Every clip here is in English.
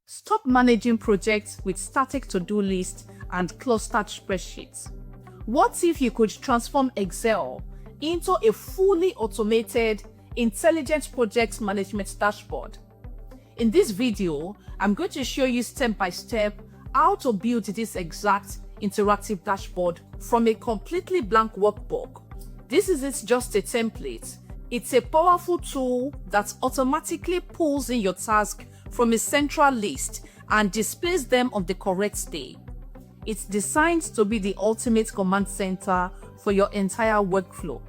Stop managing projects with static to-do lists and clustered spreadsheets. What if you could transform Excel into a fully automated, intelligent project management dashboard? In this video, I'm going to show you step by step how to build this exact interactive dashboard from a completely blank workbook. This isn't just a template. It's a powerful tool that automatically pulls in your tasks from a central list and displays them on the correct day. It's designed to be the ultimate command center for your entire workflow.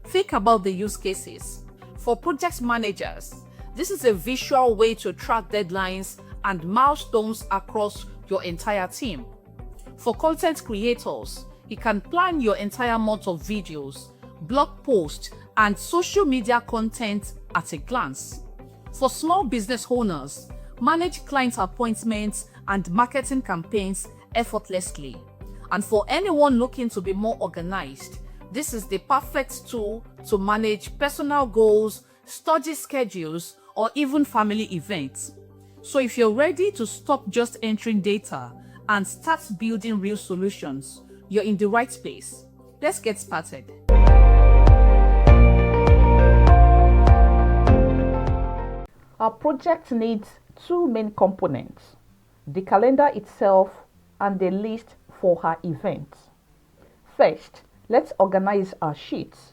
Think about the use cases. For project managers, this is a visual way to track deadlines and milestones across your entire team. For content creators, you can plan your entire month of videos, blog posts, and social media content at a glance. For small business owners, manage client appointments and marketing campaigns effortlessly. And for anyone looking to be more organized, this is the perfect tool to manage personal goals, study schedules, or even family events. So if you're ready to stop just entering data and start building real solutions, you're in the right place. Let's get started. Our project needs two main components: the calendar itself and the list for our events. First, let's organize our sheets.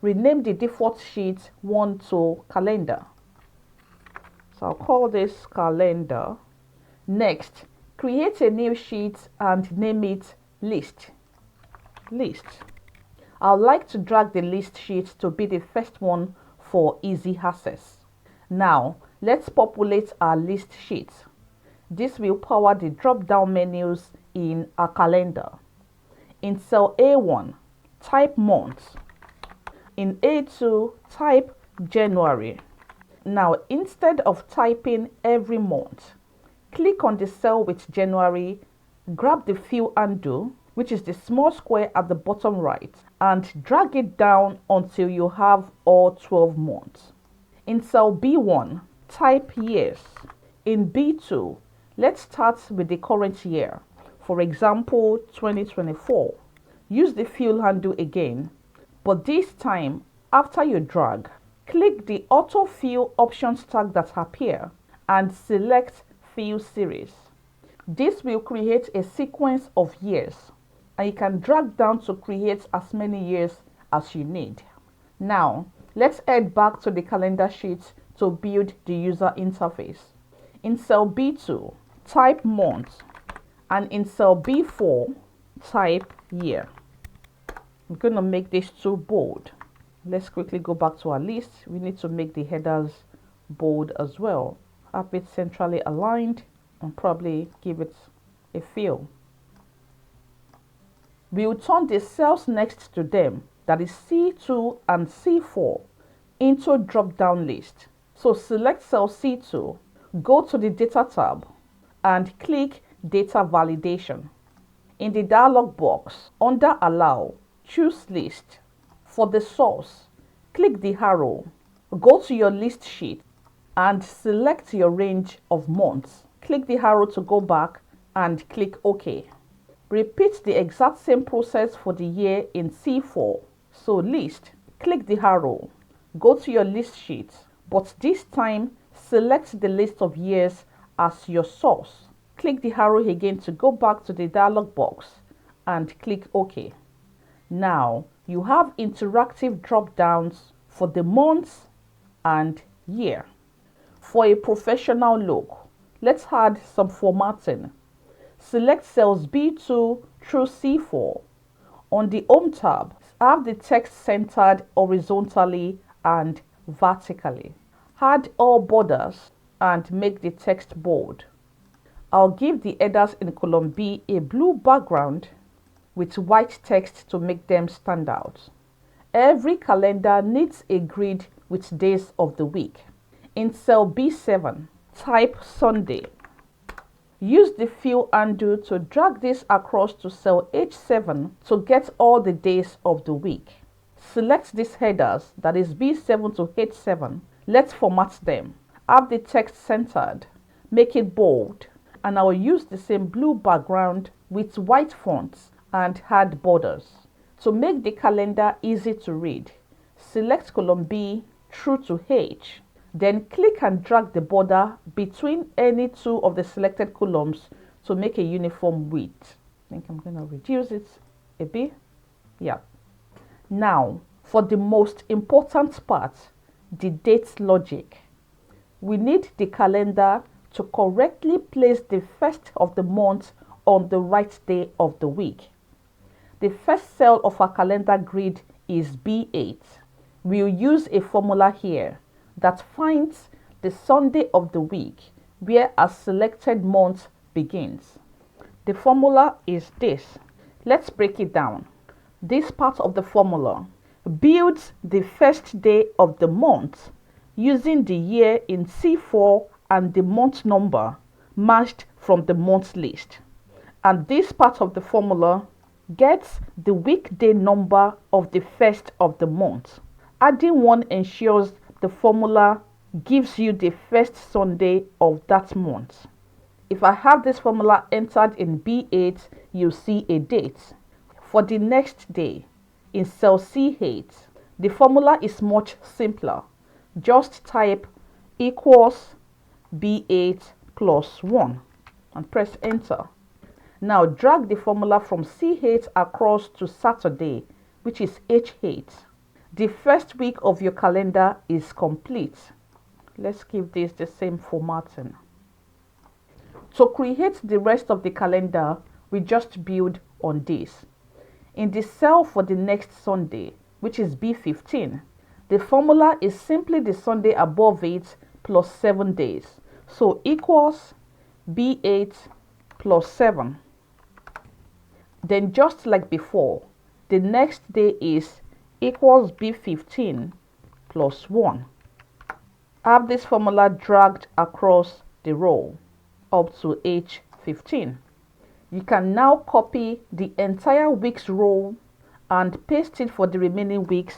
Rename the default sheet 1 to calendar. So I'll call this calendar. Next, create a new sheet and name it list. I'd like to drag the list sheet to be the first one for easy access. Now, let's populate our list sheet. This will power the drop-down menus in our calendar. In cell A1, type month. In A2, type January. Now, instead of typing every month, click on the cell with January, grab the fill handle, which is the small square at the bottom right, and drag it down until you have all 12 months. In cell B1, type years. In B2, let's start with the current year. For example, 2024. Use the fill handle again, but this time, after you drag, click the autofill options tag that appear and select fill series. This will create a sequence of years, and you can drag down to create as many years as you need. Now, let's head back to the calendar sheet to build the user interface. In cell B2, type month, and in cell B4, type year. I'm going to make this too bold. Let's quickly go back to our list. We need to make the headers bold as well. Have it centrally aligned and probably give it a fill. We will turn the cells next to them, that is C2 and C4, into a drop-down list. So select cell C2, go to the Data tab, and click Data Validation. In the dialog box, under Allow, choose List. For the source, click the arrow, go to your list sheet, and select your range of months. Click the arrow to go back and click OK. Repeat the exact same process for the year in C4. So list, click the arrow, go to your list sheet, but this time select the list of years as your source. Click the arrow again to go back to the dialog box and click OK. Now you have interactive drop-downs for the months and year. For a professional look, let's add some formatting. Select cells B2 through C4. On the Home tab, have the text centered horizontally and vertically. Add all borders and make the text bold. I'll give the headers in column B a blue background with white text to make them stand out. Every calendar needs a grid with days of the week. In cell B7, type Sunday. Use the fill handle to drag this across to cell H7 to get all the days of the week. Select these headers, that is B7 to H7. Let's format them. Have the text centered. make it bold, and I will use the same blue background with white fonts and add borders. To make the calendar easy to read, select column B through to H. Then click and drag the border between any two of the selected columns to make a uniform width. I think I'm going to reduce it a bit. Yeah. Now, for the most important part, the date logic. We need the calendar to correctly place the first of the month on the right day of the week. The first cell of our calendar grid is B8. We'll use a formula here that finds the Sunday of the week where a selected month begins. The formula is this. Let's break it down. This part of the formula builds the first day of the month using the year in C4 and the month number matched from the month list. And this part of the formula gets the weekday number of the first of the month. Adding 1 ensures the formula gives you the first Sunday of that month. If I have this formula entered in B8, you'll see a date. For the next day, in cell C8, the formula is much simpler. Just type equals B8 plus 1 and press enter. Now drag the formula from C8 across to Saturday, which is H8. The first week of your calendar is complete. Let's give this the same formatting. To create the rest of the calendar, we just build on this. In the cell for the next Sunday, which is B15, the formula is simply the Sunday above it plus 7 days. So equals B8 plus 7. Then just like before, the next day is equals B15 plus 1. Have this formula dragged across the row up to H15. You can now copy the entire week's row and paste it for the remaining weeks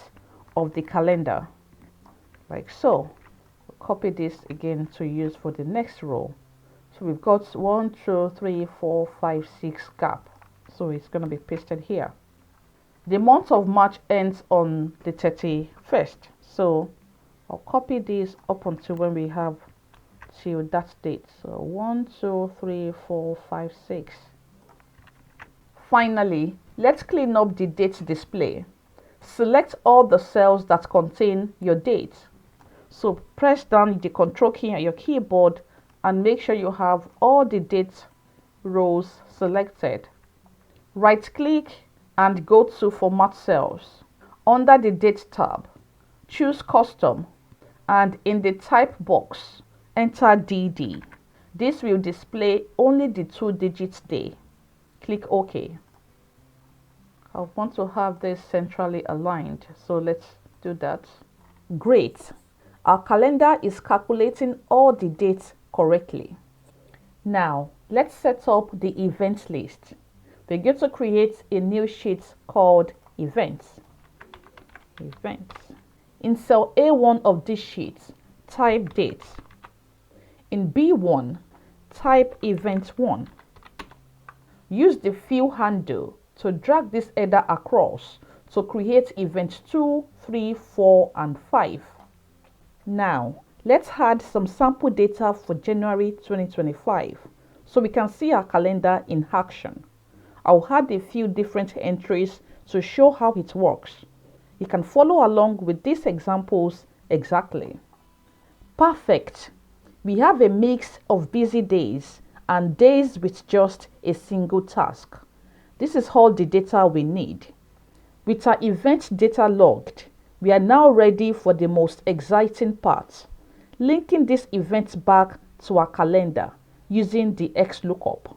of the calendar, like so. Copy this again to use for the next row. So we've got 1, 2, 3, 4, 5, 6 gap. So it's going to be pasted here. The month of March ends on the 31st. So I'll copy this up until when we have till that date. So 1, 2, 3, 4, 5, 6. Finally, let's clean up the date display. Select all the cells that contain your date. So press down the control key on your keyboard and make sure you have all the date rows selected. Right click and go to Format Cells. Under the Date tab, choose Custom and in the Type box, enter DD. This will display only the 2-digit day. Click OK. I want to have this centrally aligned, so let's do that. Great. Our calendar is calculating all the dates correctly. Now, let's set up the event list. We're going to create a new sheet called Events. In cell A1 of this sheet, type Date. In B1, type Event 1. Use the fill handle to drag this header across to create Event 2, 3, 4, and 5. Now, let's add some sample data for January 2025 so we can see our calendar in action. I'll add a few different entries to show how it works. You can follow along with these examples exactly. Perfect. We have a mix of busy days and days with just a single task. This is all the data we need. With our event data logged, we are now ready for the most exciting part, linking this event back to our calendar using the XLOOKUP.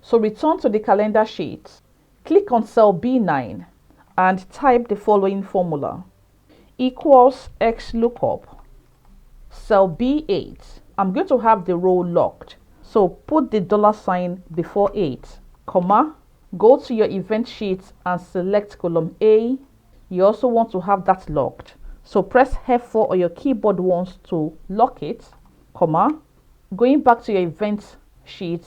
So return to the calendar sheet, click on cell B9 and type the following formula. Equals XLOOKUP. Cell B8. I'm going to have the row locked. So put the $sign before 8, comma, go to your event sheet and select column A. You also want to have that locked. So press F4 on your keyboard once to lock it, comma, Going back to your event sheet,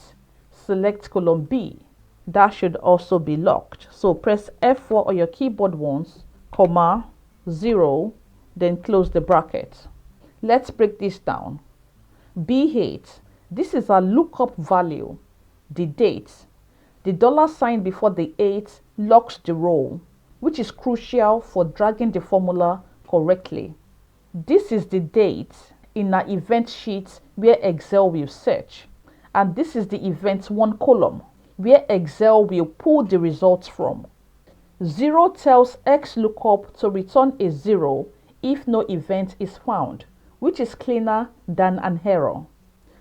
select column B. That should also be locked. So press F4 on your keyboard once, comma, 0, then close the bracket. Let's break this down. B8, this is our lookup value, the date. The $sign before the 8 locks the row, which is crucial for dragging the formula correctly. This is the date in our event sheet where Excel will search, and this is the event 1 column where Excel will pull the results from. 0 tells XLOOKUP to return a 0 if no event is found, which is cleaner than an error.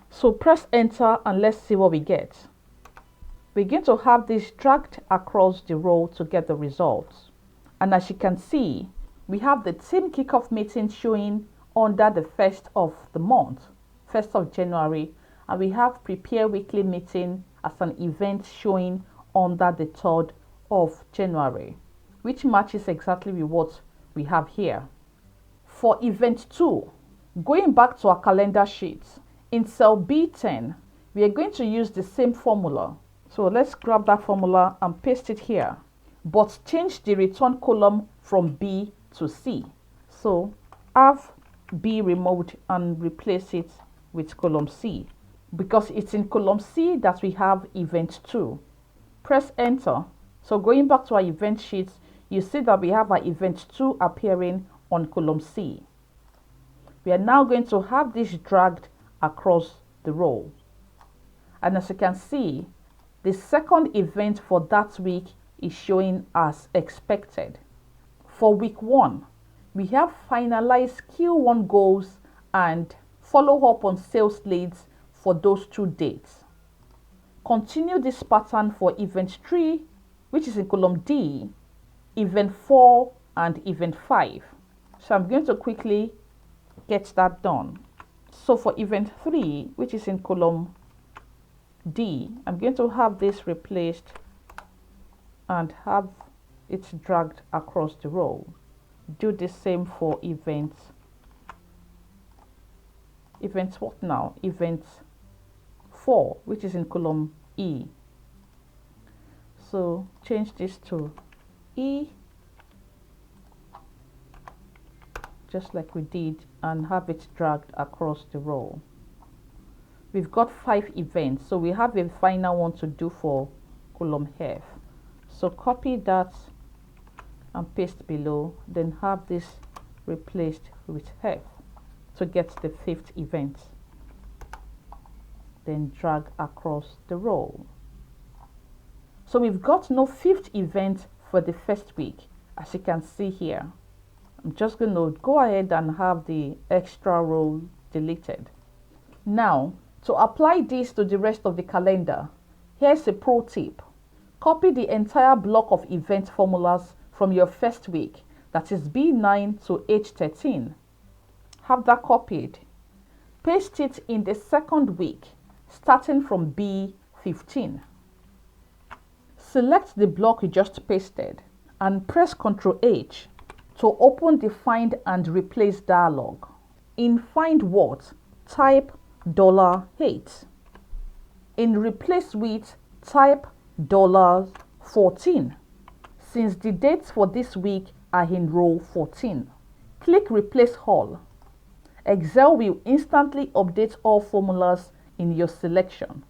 So press enter and let's see what we get. We're going to have this dragged across the row to get the results. And as you can see, we have the team kickoff meeting showing under the 1st of the month, 1st of January, and we have prepare weekly meeting as an event showing under the 3rd of January, which matches exactly with what we have here. For event 2, going back to our calendar sheet, in cell B10, we are going to use the same formula. So let's grab that formula and paste it here, but change the return column from B to C. So have B removed and replace it with column C, because it's in column C that we have event 2. Press enter. So going back to our event sheet, you see that we have our event 2 appearing on column C. We are now going to have this dragged across the row. And as you can see, the second event for that week is showing as expected. For week 1, we have finalized Q1 goals and follow up on sales leads for those 2 dates. Continue this pattern for event 3, which is in column D, event 4, and event 5. So I'm going to quickly get that done. So for event 3, which is in column D, I'm going to have this replaced and have it dragged across the row. Do the same for event what now? Event 4, which is in column E. So change this to E, just like we did, and have it dragged across the row. We've got 5 events, so we have a final one to do for column F. So copy that and paste below, then have this replaced with F to get the 5th event. Then drag across the row. So we've got no 5th event for the first week, as you can see here. I'm just going to go ahead and have the extra row deleted. Now, to apply this to the rest of the calendar, here's a pro tip. Copy the entire block of event formulas from your first week, that is B9 to H13. Have that copied. Paste it in the second week, starting from B15. Select the block you just pasted and press Ctrl H to open the Find and Replace dialog. In Find What, type $8. In Replace With, type $14. Since the dates for this week are in row 14. Click Replace All. Excel will instantly update all formulas in your selection.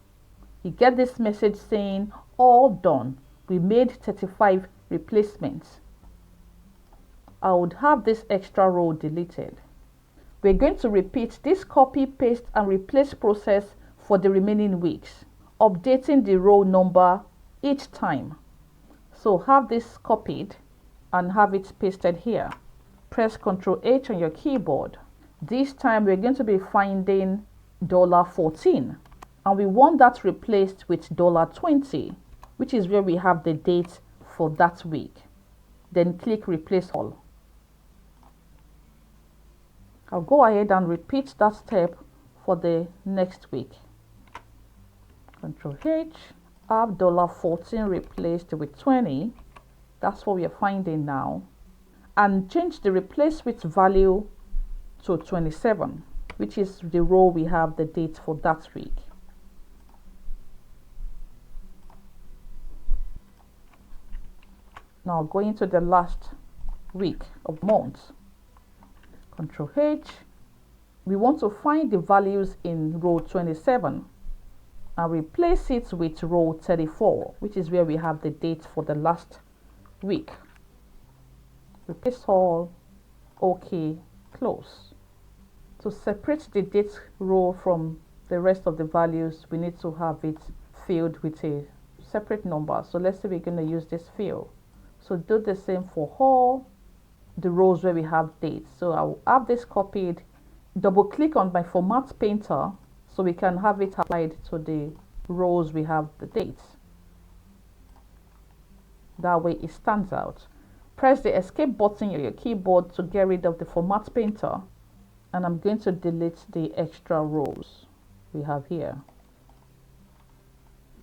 You get this message saying, all done. We made 35 replacements. I would have this extra row deleted. We're going to repeat this copy, paste, and replace process for the remaining weeks, updating the row number each time. So have this copied and have it pasted here. Press Ctrl H on your keyboard. This time we're going to be finding $14, and we want that replaced with $20, which is where we have the date for that week. Then click Replace All. I'll go ahead and repeat that step for the next week. Ctrl H, have $14 replaced with 20. That's what we are finding now. And change the replace with value to 27, which is the row we have the date for that week. Now going to the last week of month, Control H. We want to find the values in row 27 and replace it with row 34, which is where we have the date for the last week. Replace all, OK, close. To separate the date row from the rest of the values, we need to have it filled with a separate number. So let's say we're going to use this field. So do the same for all the rows where we have dates. So I'll have this copied, double click on my format painter so we can have it applied to the rows we have the dates. That way it stands out. Press the escape button on your keyboard to get rid of the format painter, and I'm going to delete the extra rows we have here.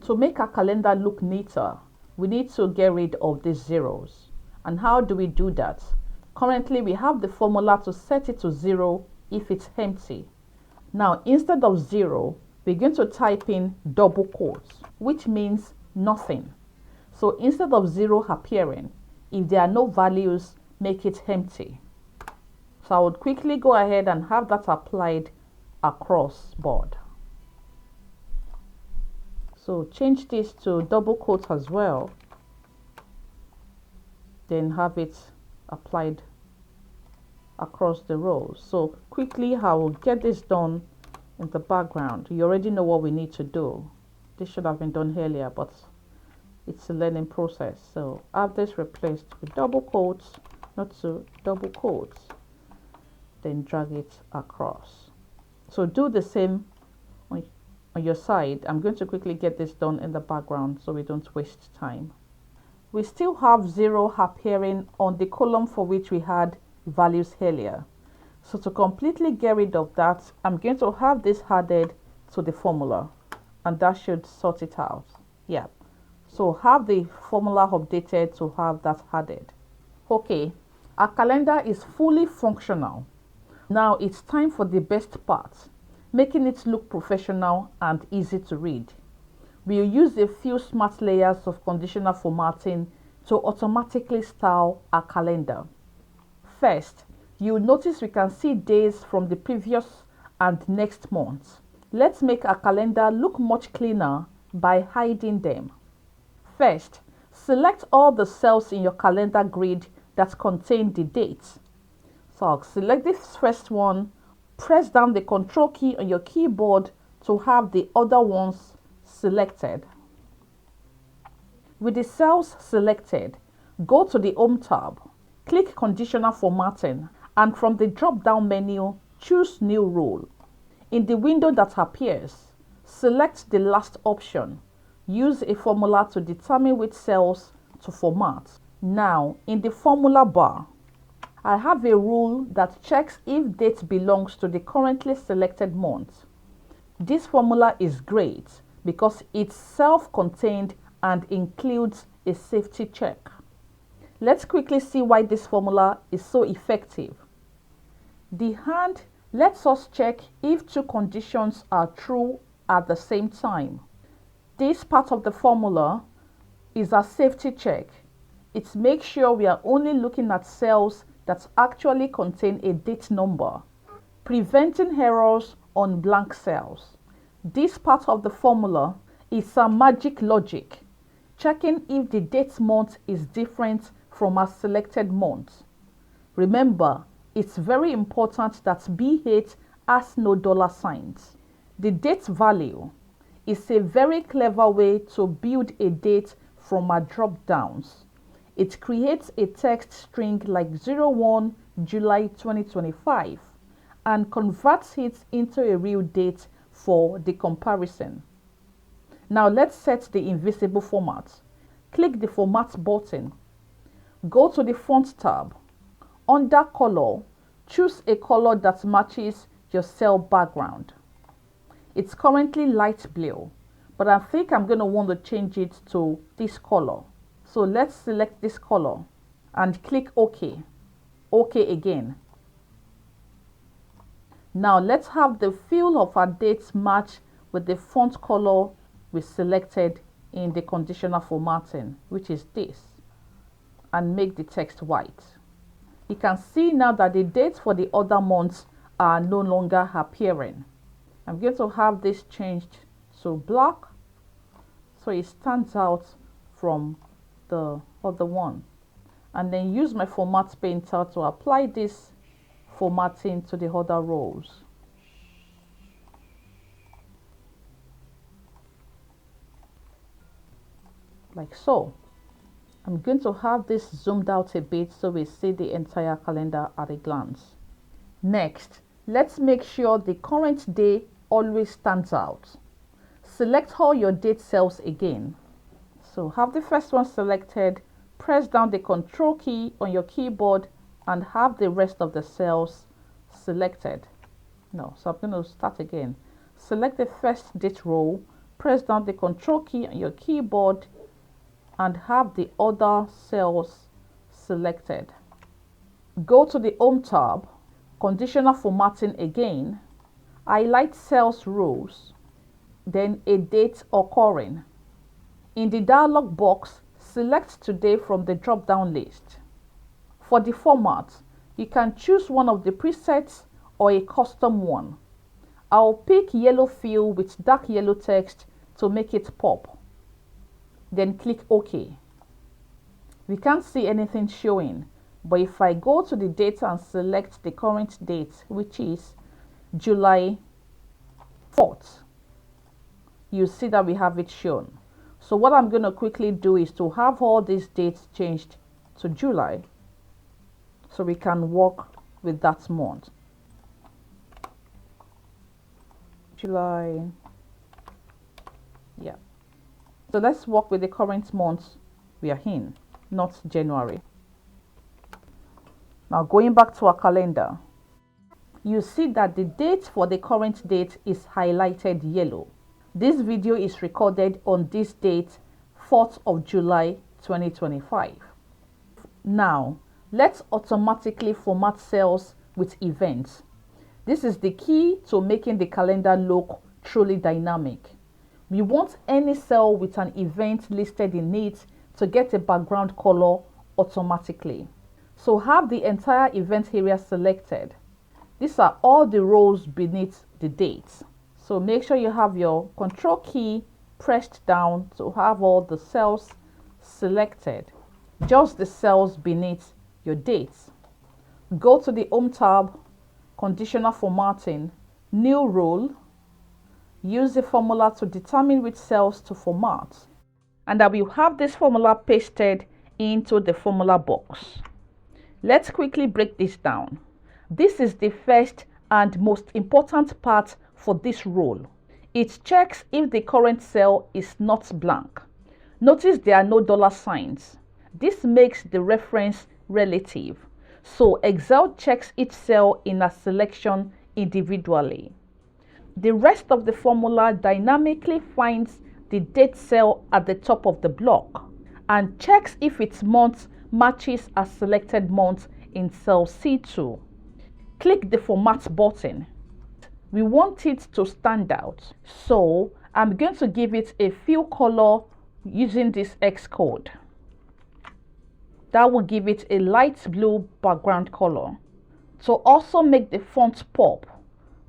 To make our calendar look neater, we need to get rid of these zeros. And how do we do that? Currently we have the formula to set it to 0 if it's empty. Now instead of 0, we're going to type in double quotes, which means nothing. So instead of 0 appearing, if there are no values, make it empty. So I would quickly go ahead and have that applied across board. So change this to double quotes as well, then have it applied across the rows. So quickly I will get this done in the background. You already know what we need to do. This should have been done earlier, but it's a learning process. So have this replaced with double quotes, not to double quotes, then drag it across. So do the same on your side. I'm going to quickly get this done in the background so we don't waste time. We still have 0 appearing on the column for which we had values earlier. So to completely get rid of that, I'm going to have this added to the formula, and that should sort it out. Yeah. So have the formula updated to have that added. Okay, our calendar is fully functional. Now it's time for the best part, making it look professional and easy to read. We'll use a few smart layers of conditional formatting to automatically style our calendar. First, you'll notice we can see days from the previous and next month. Let's make our calendar look much cleaner by hiding them. First, select all the cells in your calendar grid that contain the dates. So I'll select this first one, press down the Control key on your keyboard to have the other ones selected. With the cells selected, go to the Home tab, click Conditional Formatting, and from the drop-down menu, choose New Rule. In the window that appears, select the last option. Use a formula to determine which cells to format. Now, in the formula bar, I have a rule that checks if date belongs to the currently selected month. This formula is great because it's self-contained and includes a safety check. Let's quickly see why this formula is so effective. The hand lets us check if two conditions are true at the same time. This part of the formula is a safety check. It makes sure we are only looking at cells that actually contain a date number, preventing errors on blank cells. This part of the formula is some magic logic, checking if the date month is different from a selected month. Remember, it's very important that B8 has no dollar signs. The date value is a very clever way to build a date from our drop-downs. It creates a text string like 01 July 2025 and converts it into a real date for the comparison. Now let's set the invisible format. Click the Format button. Go to the Font tab. Under Color, choose a color that matches your cell background. It's currently light blue, but I think I'm going to want to change it to this color. So let's select this color and click OK. OK again. Now let's have the fill of our dates match with the font color we selected in the conditional formatting, which is this, and make the text white. You can see now that the dates for the other months are no longer appearing. I'm going to have this changed to black so it stands out from the other one, and then use my format painter to apply this formatting to the other rows. Like so. I'm going to have this zoomed out a bit so we see the entire calendar at a glance. Next, let's make sure the current day always stands out. Select all your date cells again. So have the first one selected, press down the Control key on your keyboard and have the rest of the cells selected. No, so I'm going to start again. Select the first date row, press down the Control key on your keyboard and have the other cells selected. Go to the Home tab, Conditional Formatting again, highlight Cells Rows, then a date occurring. In the dialog box, select Today from the drop-down list. For the format, you can choose one of the presets or a custom one. I'll pick yellow fill with dark yellow text to make it pop. Then click OK. We can't see anything showing, but if I go to the date and select the current date, which is July 4th, you see that we have it shown. So what I'm going to quickly do is to have all these dates changed to July so we can work with that month. July, yeah. So let's work with the current month we are in, not January. Now going back to our calendar, you see that the date for the current date is highlighted yellow. This video is recorded on this date, 4th of July 2025. Now, let's automatically format cells with events. This is the key to making the calendar look truly dynamic. We want any cell with an event listed in it to get a background color automatically. So have the entire event area selected. These are all the rows beneath the dates. So make sure you have your Control key pressed down to have all the cells selected, just the cells beneath your dates. Go to the Home tab, Conditional Formatting, New Rule. Use the formula to determine which cells to format. And I will have this formula pasted into the formula box. Let's quickly break this down. This is the first and most important part for this rule. It checks if the current cell is not blank. Notice there are no dollar signs. This makes the reference relative. So Excel checks each cell in a selection individually. The rest of the formula dynamically finds the date cell at the top of the block and checks if its month matches a selected month in cell C2. Click the Format button. We want it to stand out, so I'm going to give it a fill color using this X code. That will give it a light blue background color. To also make the font pop,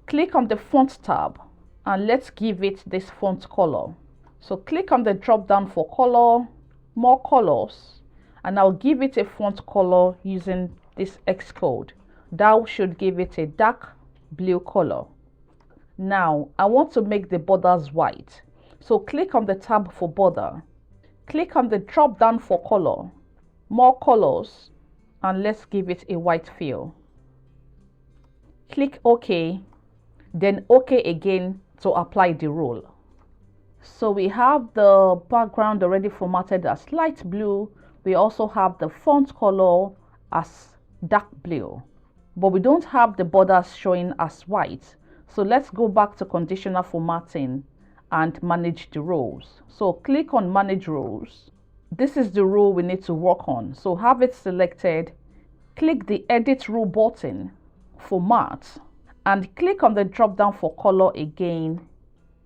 click on the Font tab and let's give it this font color. So click on the drop down for color, more colors, and I'll give it a font color using this X code. That should give it a dark blue color. Now I want to make the borders white. So click on the tab for border. Click on the drop down for color, more colors, and let's give it a white feel. Click OK, then OK again to apply the rule. So we have the background already formatted as light blue. We also have the font color as dark blue, but we don't have the borders showing as white. So let's go back to Conditional Formatting and manage the rows. So click on Manage Rows. This is the row we need to work on. So have it selected. Click the Edit Row button, Format, and click on the drop down for color again,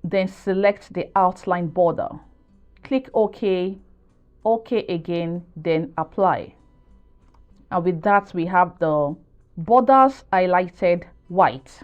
then select the outline border. Click OK, OK again, then apply. And with that, we have the borders highlighted white.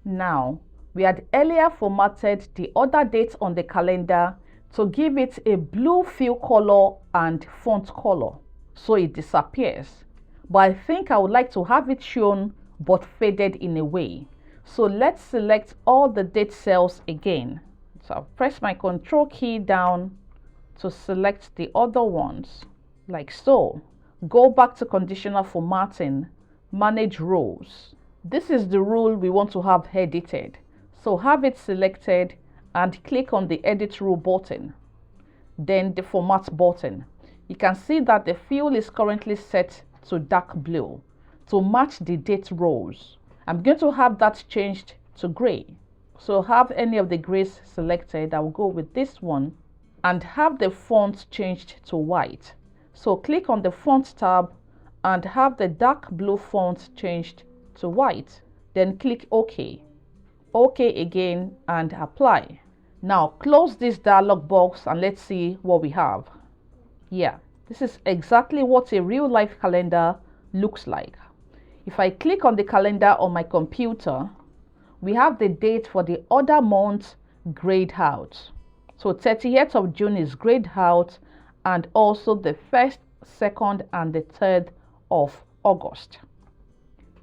Now, we had earlier formatted the other date on the calendar to give it a blue fill color and font color, so it disappears. But I think I would like to have it shown but faded in a way. So let's select all the date cells again. So I'll press my Control key down to select the other ones, like so. Go back to Conditional Formatting, Manage Rows. This is the rule we want to have edited. So have it selected and click on the Edit Rule button, then the Format button. You can see that the fill is currently set to dark blue to match the date rows. I'm going to have that changed to gray. So have any of the grays selected. I will go with this one and have the font changed to white. So click on the Font tab and have the dark blue font changed to white. Then click OK. OK again and apply. Now close this dialog box and let's see what we have. Yeah, this is exactly what a real life calendar looks like. If I click on the calendar on my computer, we have the date for the other month grayed out. So 30th of June is grayed out, and also the 1st, 2nd, and the 3rd of August.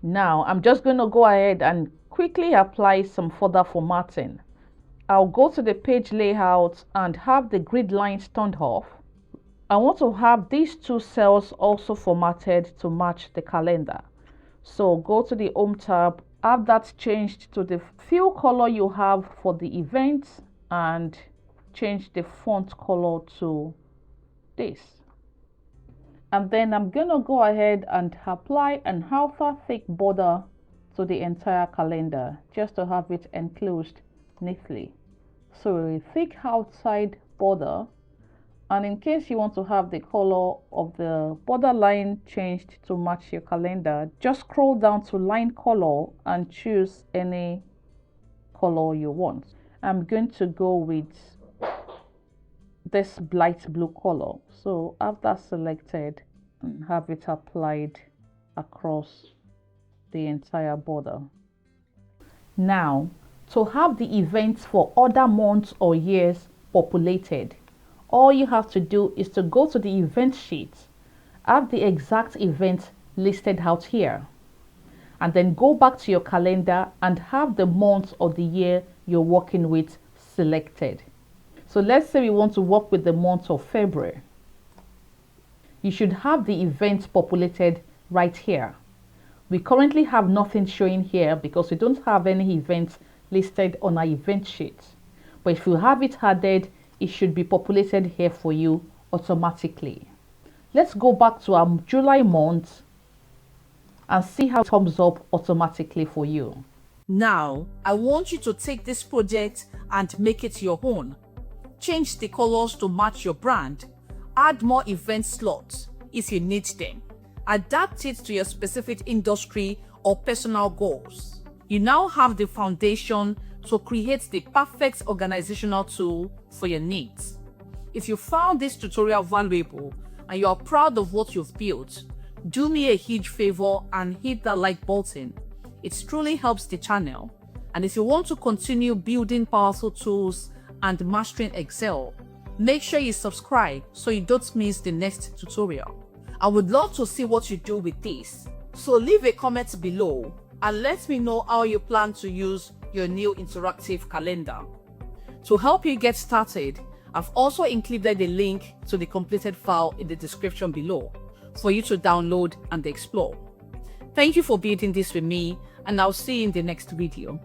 Now I'm just going to go ahead and quickly apply some further formatting. I'll go to the page layout and have the grid lines turned off. I want to have these two cells also formatted to match the calendar. So go to the Home tab, have that changed to the fill color you have for the event, and change the font color to this. And then I'm going to go ahead and apply an alpha thick border to the entire calendar just to have it enclosed neatly. So a thick outside border, and in case you want to have the color of the borderline changed to match your calendar, just scroll down to line color and choose any color you want. I'm going to go with this light blue color. So after selected, and have it applied across the entire border. Now, to have the events for other months or years populated, all you have to do is to go to the event sheet, have the exact event listed out here, and then go back to your calendar and have the month or the year you're working with selected. So let's say we want to work with the month of February. You should have the events populated right here. We currently have nothing showing here because we don't have any events listed on our event sheet. But if you have it added, it should be populated here for you automatically. Let's go back to our July month and see how it comes up automatically for you. Now, I want you to take this project and make it your own. Change the colors to match your brand. Add more event slots if you need them. Adapt it to your specific industry or personal goals. You now have the foundation to create the perfect organizational tool for your needs. If you found this tutorial valuable and you are proud of what you've built, do me a huge favor and hit that like button. It truly helps the channel. And if you want to continue building powerful tools and mastering Excel, make sure you subscribe so you don't miss the next tutorial. I would love to see what you do with this. So leave a comment below and let me know how you plan to use your new interactive calendar. To help you get started, I've also included a link to the completed file in the description below for you to download and explore. Thank you for building this with me, and I'll see you in the next video.